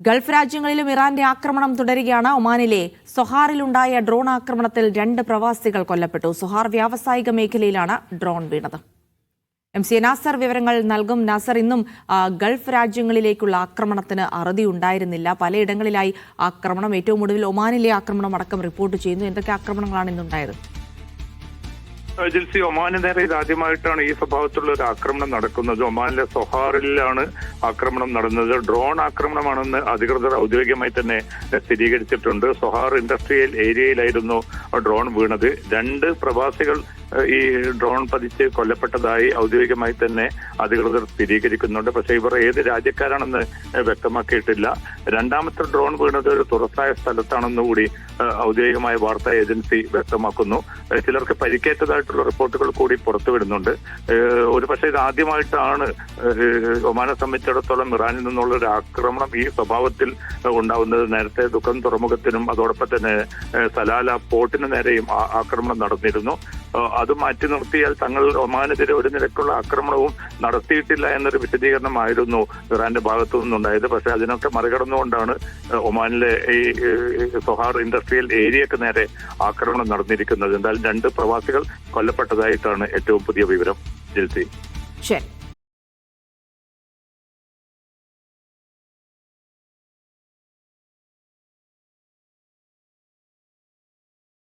Gulf രാജ്യങ്ങളിലും ഇറാന്റെ ആക്രമണം തുടരുകയാണ്. ഒമാനിലെ സൊഹാറിലുണ്ടായ ഡ്രോൺ ആക്രമണത്തിൽ 2 പ്രവാസികൾ കൊല്ലപ്പെട്ടു. സൊഹാർ വ്യാവസായിക മേഖലയിലാണ് ഡ്രോൺ വീണത്. MC നാസർ വിവരങ്ങൾ നൽകും. നാസർ, ഇന്നും ഗൾഫ് രാജ്യങ്ങളിലേക്കുള്ള ആക്രമണത്തിന് അറുതിയുണ്ടായിരുന്നില്ല. പലയിടങ്ങളിലായി ആക്രമണം, ഏറ്റവും ഒടുവിൽ ഒമാനിലെ ആക്രമണം അടക്കം റിപ്പോർട്ട് ചെയ്യുന്നു. എന്തൊക്കെ ആക്രമണങ്ങളാണ് ഇന്നുണ്ടായത്? ജിൽസി, ഒമാന് നേരെ ഇതാദ്യമായിട്ടാണ് ഈ സ്വഭാവത്തിലുള്ള ഒരു ആക്രമണം നടക്കുന്നത്. ഒമാനിലെ സൊഹാറിലാണ് ആക്രമണം നടന്നത്. ഡ്രോൺ ആക്രമണമാണെന്ന് അധികൃതർ ഔദ്യോഗികമായി തന്നെ സ്ഥിരീകരിച്ചിട്ടുണ്ട്. സൊഹാർ ഇൻഡസ്ട്രിയൽ ഏരിയയിലായിരുന്നു ഡ്രോൺ വീണത്. 2 പ്രവാസികൾ ഈ ഡ്രോൺ പതിച്ച് കൊല്ലപ്പെട്ടതായി ഔദ്യോഗികമായി തന്നെ അധികൃതർ സ്ഥിരീകരിക്കുന്നുണ്ട്. പക്ഷേ ഇവർ ഏത് രാജ്യക്കാരാണെന്ന് വ്യക്തമാക്കിയിട്ടില്ല. രണ്ടാമത്തെ ഡ്രോൺ വീണത് ഒരു തുറസായ സ്ഥലത്താണെന്ന് കൂടി ഔദ്യോഗികമായ വാർത്താ ഏജൻസി വ്യക്തമാക്കുന്നു. ചിലർക്ക് പരിക്കേറ്റതായിട്ടുള്ള റിപ്പോർട്ടുകൾ കൂടി പുറത്തുവിടുന്നുണ്ട്. ഒരു പക്ഷേ ഇത് ആദ്യമായിട്ടാണ് ഒമാനെ സംബന്ധിച്ചിടത്തോളം ഇറാനിൽ നിന്നുള്ള ഒരു ആക്രമണം ഈ സ്വഭാവത്തിൽ ഉണ്ടാവുന്നത്. നേരത്തെ ദുഃഖം തുറമുഖത്തിനും അതോടൊപ്പം തന്നെ സലാല പോർട്ടിന് നേരെയും ആക്രമണം നടന്നിരുന്നു. അത് മാറ്റി നിർത്തിയാൽ തങ്ങൾ ഒമാനെതിരെ ഒരു നിരക്കുള്ള ആക്രമണവും നടത്തിയിട്ടില്ല എന്നൊരു വിശദീകരണമായിരുന്നു ഇറാന്റെ ഭാഗത്തു നിന്നുണ്ടായത്. പക്ഷേ അതിനൊക്കെ മറികടന്നുകൊണ്ടാണ് ഒമാനിലെ ഈ സൊഹാർ ഇൻഡസ്ട്രിയൽ ഏരിയക്ക് നേരെ ആക്രമണം നടന്നിരിക്കുന്നത്. എന്തായാലും 2 പ്രവാസികൾ കൊല്ലപ്പെട്ടതായിട്ടാണ് ഏറ്റവും പുതിയ വിവരം. ജിൽസി. ശരി.